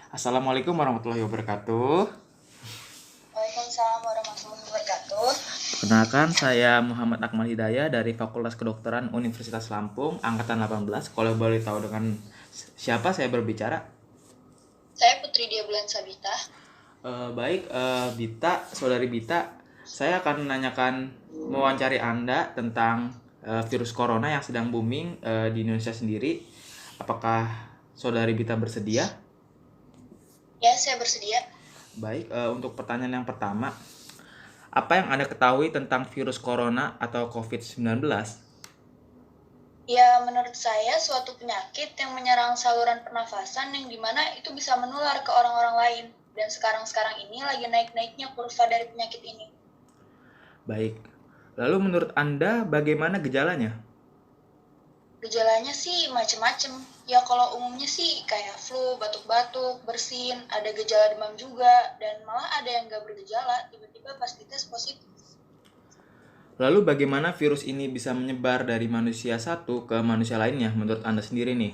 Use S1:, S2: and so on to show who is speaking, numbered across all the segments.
S1: Assalamualaikum warahmatullahi wabarakatuh.
S2: Waalaikumsalam warahmatullahi wabarakatuh.
S1: Perkenalkan, saya Muhammad Akmal Hidayah dari Fakultas Kedokteran Universitas Lampung, Angkatan 18. Kalau boleh tahu dengan siapa saya berbicara?
S2: Saya Putri Diabulan Sabita.
S1: Bita, saudari Bita, saya akan menanyakan mewawancari Anda tentang virus corona yang sedang booming di Indonesia sendiri. Apakah saudari Bita bersedia?
S2: Ya, saya bersedia.
S1: Baik, untuk pertanyaan yang pertama, apa yang Anda ketahui tentang virus corona atau COVID-19?
S2: Ya, menurut saya suatu penyakit yang menyerang saluran pernafasan yang dimana itu bisa menular ke orang-orang lain. Dan sekarang-sekarang ini lagi naik-naiknya kurva dari penyakit ini.
S1: Baik. Lalu menurut Anda bagaimana gejalanya?
S2: Gejalanya sih macem-macem. Ya kalau umumnya sih kayak flu, batuk-batuk, bersin, ada gejala demam juga, dan malah ada yang nggak bergejala, tiba-tiba pas dites positif.
S1: Lalu bagaimana virus ini bisa menyebar dari manusia satu ke manusia lainnya menurut Anda sendiri nih?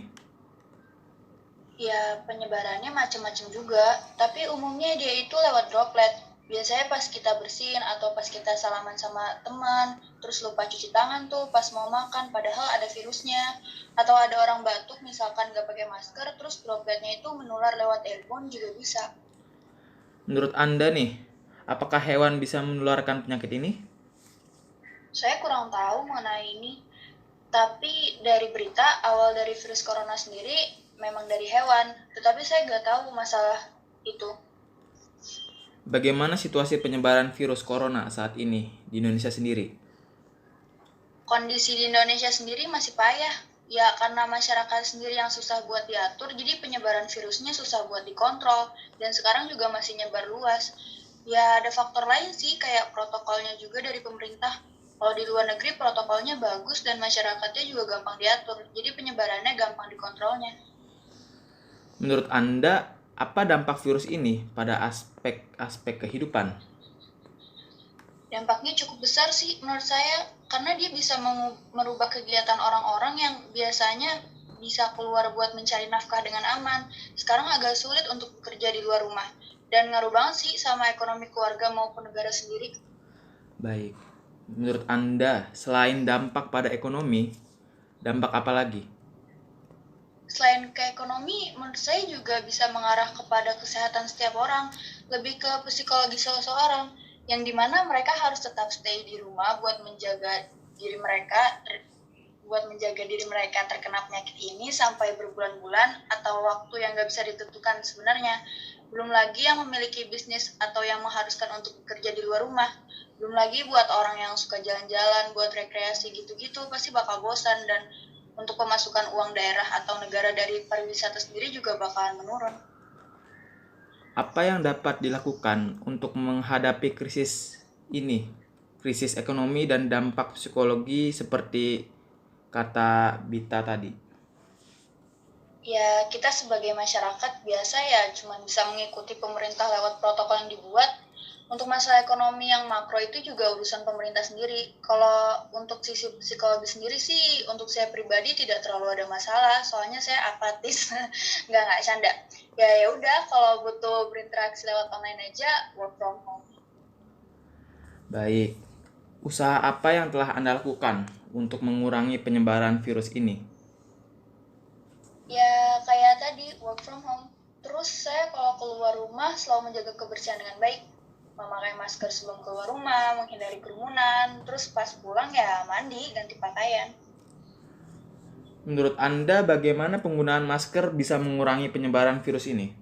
S2: Ya, penyebarannya macam-macam juga, tapi umumnya dia itu lewat droplet. Biasanya pas kita bersin atau pas kita salaman sama teman, terus lupa cuci tangan tuh pas mau makan, padahal ada virusnya. Atau ada orang batuk misalkan nggak pakai masker, terus dropletnya itu menular lewat airborne juga bisa.
S1: Menurut Anda nih, apakah hewan bisa menularkan penyakit ini?
S2: Saya kurang tahu mengenai ini, tapi dari berita awal dari virus corona sendiri memang dari hewan, tetapi saya nggak tahu masalah itu.
S1: Bagaimana situasi penyebaran virus corona saat ini di Indonesia sendiri?
S2: Kondisi di Indonesia sendiri masih payah. Ya, karena masyarakat sendiri yang susah buat diatur, jadi penyebaran virusnya susah buat dikontrol. Dan sekarang juga masih nyebar luas. Ya, ada faktor lain sih, kayak protokolnya juga dari pemerintah. Kalau di luar negeri protokolnya bagus dan masyarakatnya juga gampang diatur. Jadi penyebarannya gampang dikontrolnya.
S1: Menurut Anda, apa dampak virus ini pada aspek-aspek kehidupan?
S2: Dampaknya cukup besar sih menurut saya, karena dia bisa merubah kegiatan orang-orang yang biasanya bisa keluar buat mencari nafkah dengan aman. Sekarang agak sulit untuk bekerja di luar rumah. Dan ngaruh banget sih sama ekonomi keluarga maupun negara sendiri.
S1: Baik. Menurut Anda, selain dampak pada ekonomi, dampak apa lagi?
S2: Selain ke ekonomi, menurut saya juga bisa mengarah kepada kesehatan setiap orang, lebih ke psikologi seseorang, yang dimana mereka harus tetap stay di rumah buat menjaga diri mereka terkena penyakit ini sampai berbulan-bulan atau waktu yang nggak bisa ditentukan sebenarnya. Belum lagi yang memiliki bisnis atau yang mengharuskan untuk bekerja di luar rumah. Belum lagi buat orang yang suka jalan-jalan, buat rekreasi gitu-gitu, pasti bakal bosan, dan untuk pemasukan uang daerah atau negara dari pariwisata sendiri juga bakalan menurun.
S1: Apa yang dapat dilakukan untuk menghadapi krisis ini? Krisis ekonomi dan dampak psikologi seperti kata Bita tadi.
S2: Ya, kita sebagai masyarakat biasa ya cuma bisa mengikuti pemerintah lewat protokol yang dibuat. Untuk masalah ekonomi yang makro itu juga urusan pemerintah sendiri. Kalau untuk sisi psikologi sendiri sih, untuk saya pribadi tidak terlalu ada masalah, soalnya saya apatis. Nggak canda. Ya udah, kalau butuh berinteraksi lewat online aja, work from home.
S1: Baik. Usaha apa yang telah Anda lakukan untuk mengurangi penyebaran virus ini?
S2: Ya kayak tadi, work from home. Terus saya kalau keluar rumah selalu menjaga kebersihan dengan baik, memakai masker sebelum keluar rumah, menghindari kerumunan, terus pas pulang ya mandi, ganti pakaian.
S1: Menurut Anda, bagaimana penggunaan masker bisa mengurangi penyebaran virus ini?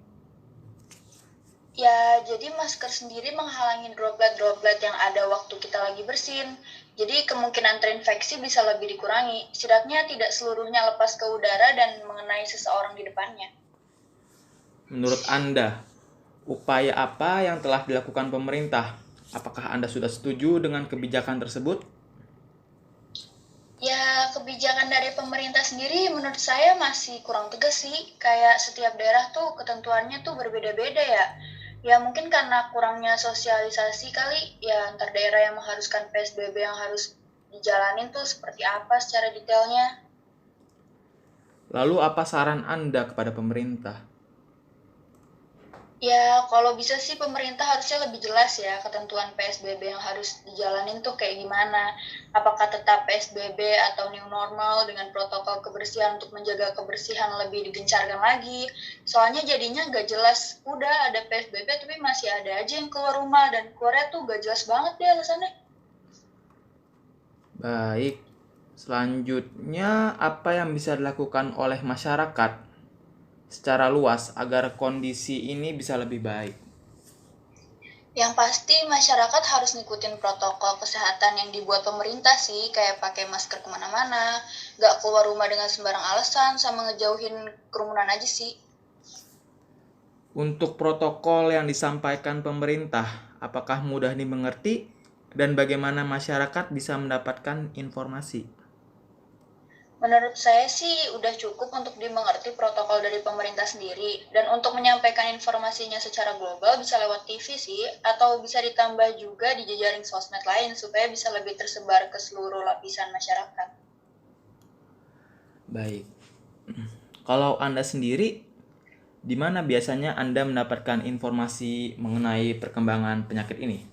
S2: Ya, jadi masker sendiri menghalangi droplet-droplet yang ada waktu kita lagi bersin. Jadi kemungkinan terinfeksi bisa lebih dikurangi. Setidaknya tidak seluruhnya lepas ke udara dan mengenai seseorang di depannya.
S1: Menurut Anda, upaya apa yang telah dilakukan pemerintah? Apakah Anda sudah setuju dengan kebijakan tersebut?
S2: Ya, kebijakan dari pemerintah sendiri menurut saya masih kurang tegas sih. Kayak setiap daerah tuh ketentuannya tuh berbeda-beda ya. Ya mungkin karena kurangnya sosialisasi kali, ya antar daerah yang mengharuskan PSBB yang harus dijalanin tuh seperti apa secara detailnya.
S1: Lalu apa saran Anda kepada pemerintah?
S2: Ya, kalau bisa sih pemerintah harusnya lebih jelas ya ketentuan PSBB yang harus dijalanin tuh kayak gimana. Apakah tetap PSBB atau new normal dengan protokol kebersihan untuk menjaga kebersihan lebih digencarkan lagi. Soalnya jadinya nggak jelas, udah ada PSBB tapi masih ada aja yang keluar rumah dan keluarnya tuh nggak jelas banget deh alasannya.
S1: Baik, selanjutnya apa yang bisa dilakukan oleh masyarakat secara luas agar kondisi ini bisa lebih baik?
S2: Yang pasti masyarakat harus ngikutin protokol kesehatan yang dibuat pemerintah sih, kayak pakai masker kemana-mana, nggak keluar rumah dengan sembarang alasan, sama ngejauhin kerumunan aja sih.
S1: Untuk protokol yang disampaikan pemerintah, apakah mudah dimengerti dan bagaimana masyarakat bisa mendapatkan informasi?
S2: Menurut saya sih udah cukup untuk dimengerti protokol dari pemerintah sendiri, dan untuk menyampaikan informasinya secara global bisa lewat TV sih, atau bisa ditambah juga di jejaring sosmed lain supaya bisa lebih tersebar ke seluruh lapisan masyarakat.
S1: Baik. Kalau Anda sendiri, di mana biasanya Anda mendapatkan informasi mengenai perkembangan penyakit ini?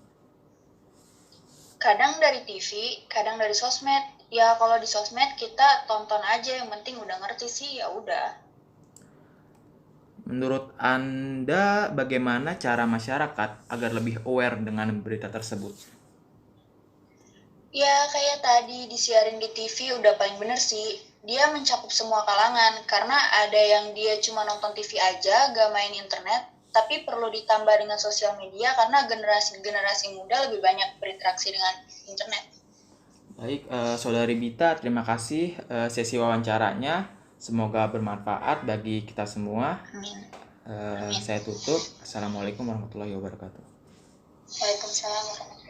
S2: Kadang dari TV, kadang dari sosmed. Ya kalau di sosmed kita tonton aja, yang penting udah ngerti sih ya udah.
S1: Menurut Anda, bagaimana cara masyarakat agar lebih aware dengan berita tersebut?
S2: Ya kayak tadi disiarin di TV udah paling bener sih. Dia mencakup semua kalangan, karena ada yang dia cuma nonton TV aja, gak main internet, tapi perlu ditambah dengan sosial media karena generasi-generasi muda lebih banyak berinteraksi dengan internet.
S1: Baik, Saudari Bita, terima kasih sesi wawancaranya. Semoga bermanfaat bagi kita semua.
S2: Amin. Amin.
S1: Saya tutup. Assalamualaikum warahmatullahi wabarakatuh.
S2: Waalaikumsalam warahmatullahi wabarakatuh.